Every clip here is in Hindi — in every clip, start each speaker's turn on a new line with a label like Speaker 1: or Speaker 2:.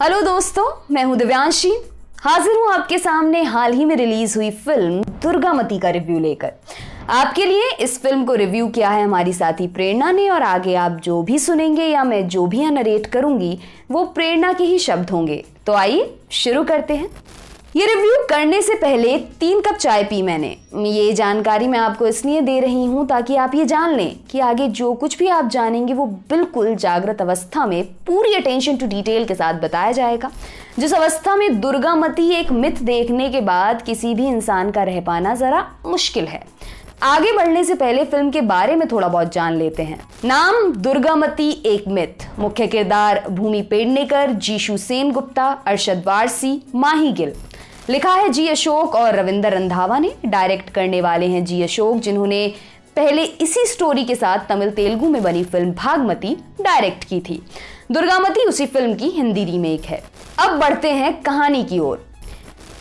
Speaker 1: हेलो दोस्तों, मैं हूं दिव्यांशी। हाजिर हूं आपके सामने हाल ही में रिलीज हुई फिल्म दुर्गामती का रिव्यू लेकर। आपके लिए इस फिल्म को रिव्यू किया है हमारी साथी प्रेरणा ने, और आगे आप जो भी सुनेंगे या मैं जो भी नरेट करूंगी वो प्रेरणा के ही शब्द होंगे। तो आइए शुरू करते हैं। ये रिव्यू करने से पहले 3 कप चाय पी मैंने। ये जानकारी मैं आपको इसलिए दे रही हूँ ताकि आप ये जान लें कि आगे जो कुछ भी आप जानेंगे वो बिल्कुल जागृत अवस्था में पूरी अटेंशन टू डिटेल के साथ बताया जाएगा, जिस अवस्था में दुर्गामती एक मिथ देखने के बाद किसी भी इंसान का रह पाना जरा मुश्किल है। आगे बढ़ने से पहले फिल्म के बारे में थोड़ा बहुत जान लेते हैं। नाम दुर्गामती एक मिथ। मुख्य किरदार भूमि पेडनेकर, जीशु सेनगुप्ता, अरशद वारसी, माही गिल। लिखा है जी अशोक और रविंदर रंधावा ने। डायरेक्ट करने वाले हैं जी अशोक, जिन्होंने पहले इसी स्टोरी के साथ तमिल तेलुगु में बनी फिल्म भागमती डायरेक्ट की थी। दुर्गामती उसी फिल्म की हिंदी रीमेक है। अब बढ़ते हैं कहानी की ओर।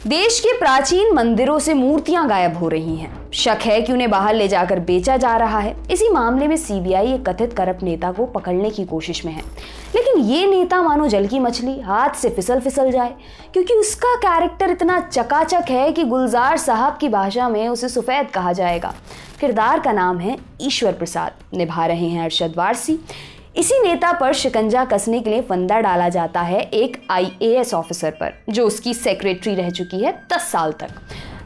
Speaker 1: देश के प्राचीन मंदिरों से मूर्तियां गायब हो रही हैं। शक है कि उन्हें बाहर ले जाकर बेचा जा रहा है। इसी मामले में सीबीआई एक कथित करप्ट नेता को पकड़ने की कोशिश में है, लेकिन ये नेता मानो जल की मछली, हाथ से फिसल जाए, क्योंकि उसका कैरेक्टर इतना चकाचक है कि गुलजार साहब की भाषा में उसे सफेद कहा जाएगा। किरदार का नाम है ईश्वर प्रसाद, निभा रहे हैं अरशद वारसी। इसी नेता पर शिकंजा कसने के लिए फंदा डाला जाता है एक आईएएस ऑफिसर पर, जो उसकी सेक्रेटरी रह चुकी है 10 साल तक।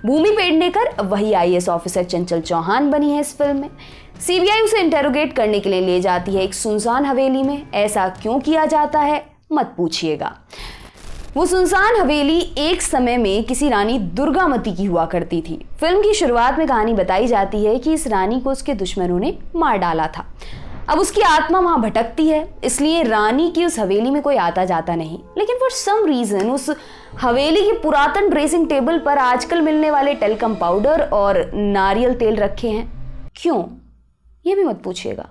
Speaker 1: भूमि पेडनेकर वही आईएएस ऑफिसर चंचल चौहान बनी है इस फिल्म में। सीबीआई उसे इंटेरोगेट करने के लिए ले जाती है एक सुनसान हवेली में। ऐसा क्यों किया जाता है मत पूछिएगा। वो सुनसान हवेली एक समय में किसी रानी दुर्गामती की हुआ करती थी। फिल्म की शुरुआत में कहानी बताई जाती है कि इस रानी को उसके दुश्मनों ने मार डाला था। अब उसकी आत्मा वहां भटकती है, इसलिए रानी की उस हवेली में कोई आता जाता नहीं। लेकिन फॉर सम रीजन उस हवेली के पुरातन ड्रेसिंग टेबल पर आजकल मिलने वाले टेल्कम पाउडर और नारियल तेल रखे हैं। क्यों, ये भी मत पूछिएगा।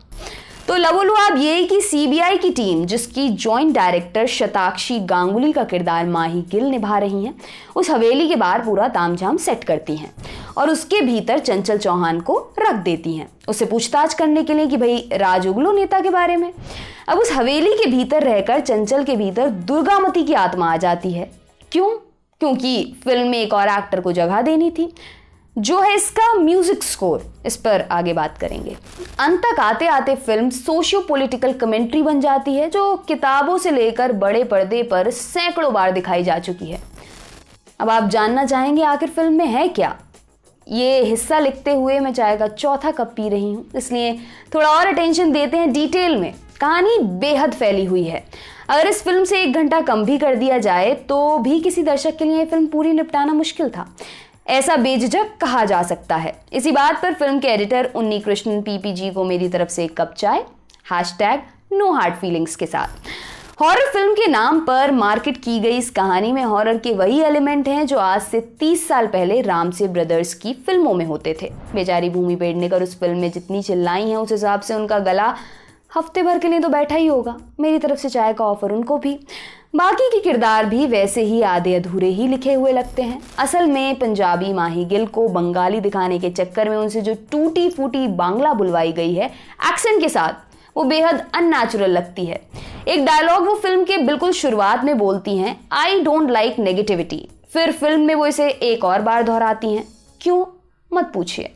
Speaker 1: तो लवोलुआब ये कि सीबीआई की टीम, जिसकी जॉइंट डायरेक्टर शताक्षी गांगुली का किरदार माही गिल निभा रही हैं, उस हवेली के बाहर पूरा तामझाम सेट करती हैं और उसके भीतर चंचल चौहान को रख देती हैं, उससे पूछताछ करने के लिए कि भाई राजउगलू नेता के बारे में। अब उस हवेली के भीतर रहकर चंचल के भीतर दुर्गामती की आत्मा आ जाती है। क्यों? क्योंकि फिल्म में एक और एक्टर को जगह देनी थी, जो है इसका म्यूजिक स्कोर। इस पर आगे बात करेंगे। अंत तक आते आते फिल्म सोशियो पॉलिटिकल कमेंट्री बन जाती है, जो किताबों से लेकर बड़े पर्दे पर सैकड़ों बार दिखाई जा चुकी है। अब आप जानना चाहेंगे आखिर फिल्म में है क्या। ये हिस्सा लिखते हुए मैं चाय का चौथा कप पी रही हूँ, इसलिए थोड़ा और अटेंशन देते हैं डिटेल में। कहानी बेहद फैली हुई है। अगर इस फिल्म से 1 घंटा कम भी कर दिया जाए तो भी किसी दर्शक के लिए ये फिल्म पूरी निपटाना मुश्किल था, ऐसा बेझिझक कहा जा सकता है। इसी बात पर फिल्म के एडिटर उन्नी कृष्णन पीपीजी को मेरी तरफ से 1 कप चाय #नो हार्ड फीलिंग्स के साथ। हॉरर फिल्म के नाम पर मार्केट की गई इस कहानी में हॉरर के वही एलिमेंट हैं जो आज से 30 साल पहले रामसे ब्रदर्स की फिल्मों में होते थे। बेचारी भूमि पेडनेकर उस फिल्म में जितनी चिल्लाई हैं, उस हिसाब से उनका गला हफ्ते भर के लिए तो बैठा ही होगा। मेरी तरफ से चाय का ऑफर उनको भी। बाकी के किरदार भी वैसे ही आधे अधूरे ही लिखे हुए लगते हैं। असल में पंजाबी माही गिल को बंगाली दिखाने के चक्कर में उनसे जो टूटी फूटी बांग्ला बुलवाई गई है एक्सेंट के साथ, वो बेहद अननेचुरल लगती है। एक डायलॉग वो फिल्म के बिल्कुल शुरुआत में बोलती हैं, आई डोंट लाइक नेगेटिविटी। फिर फिल्म में वो इसे एक और बार दोहराती हैं। क्यों मत पूछिए।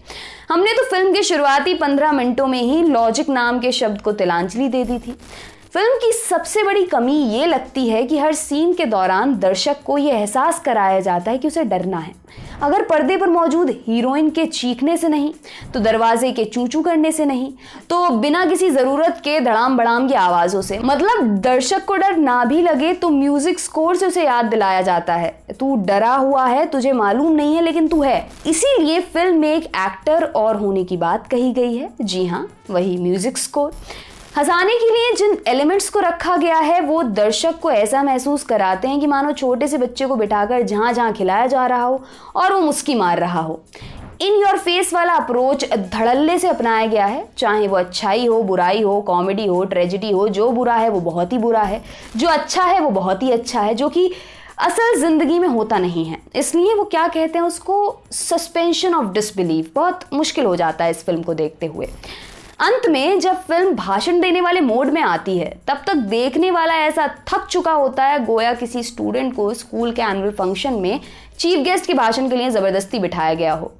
Speaker 1: हमने तो फिल्म के शुरुआती 15 मिनटों में ही लॉजिक नाम के शब्द को तिलांजलि दे दी थी। फिल्म की सबसे बड़ी कमी ये लगती है कि हर सीन के दौरान दर्शक को ये एहसास कराया जाता है कि उसे डरना है। अगर पर्दे पर मौजूद हीरोइन के चीखने से नहीं, तो दरवाजे के चूचू करने से नहीं, तो बिना किसी जरूरत के धड़ाम बड़ाम की आवाजों से। मतलब दर्शक को डर ना भी लगे तो म्यूजिक स्कोर से उसे याद दिलाया जाता है, तू डरा हुआ है, तुझे मालूम नहीं है लेकिन तू है। इसीलिए फिल्म में एक एक्टर और होने की बात कही गई है। जी हाँ, वही म्यूजिक स्कोर। हंसाने के लिए जिन एलिमेंट्स को रखा गया है वो दर्शक को ऐसा महसूस कराते हैं कि मानो छोटे से बच्चे को बिठाकर जहां जहां खिलाया जा रहा हो और वो मुस्की मार रहा हो। इन योर फेस वाला अप्रोच धड़ल्ले से अपनाया गया है। चाहे वो अच्छाई हो, बुराई हो, कॉमेडी हो, ट्रेजेडी हो, जो बुरा है वो बहुत ही बुरा है, जो अच्छा है वो बहुत ही अच्छा है, जो कि असल जिंदगी में होता नहीं है। इसलिए वो क्या कहते हैं उसको, सस्पेंशन ऑफ डिसबिलीफ बहुत मुश्किल हो जाता है इस फिल्म को देखते हुए। अंत में जब फिल्म भाषण देने वाले मोड में आती है तब तक देखने वाला ऐसा थक चुका होता है गोया किसी स्टूडेंट को स्कूल के एनुअल फंक्शन में चीफ गेस्ट के भाषण के लिए जबरदस्ती बिठाया गया हो।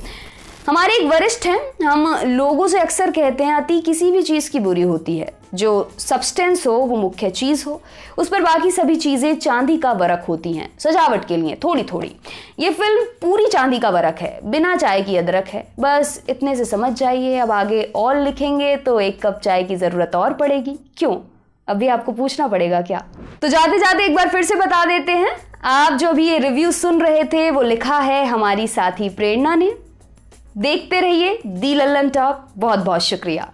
Speaker 1: हमारे एक वरिष्ठ हैं, हम लोगों से अक्सर कहते हैं अति किसी भी चीज़ की बुरी होती है, जो सब्सटेंस हो वो मुख्य चीज़ हो, उस पर बाकी सभी चीज़ें चांदी का वरक होती हैं सजावट के लिए थोड़ी थोड़ी। ये फिल्म पूरी चांदी का वरक है, बिना चाय की अदरक है। बस इतने से समझ जाइए, अब आगे और लिखेंगे तो एक कप चाय की ज़रूरत और पड़ेगी। क्यों, अभी आपको पूछना पड़ेगा क्या? तो जाते जाते एक बार फिर से बता देते हैं, आप जो भी ये रिव्यू सुन रहे थे वो लिखा है हमारी साथी प्रेरणा ने। देखते रहिए दी लल्लन टॉक। बहुत बहुत शुक्रिया।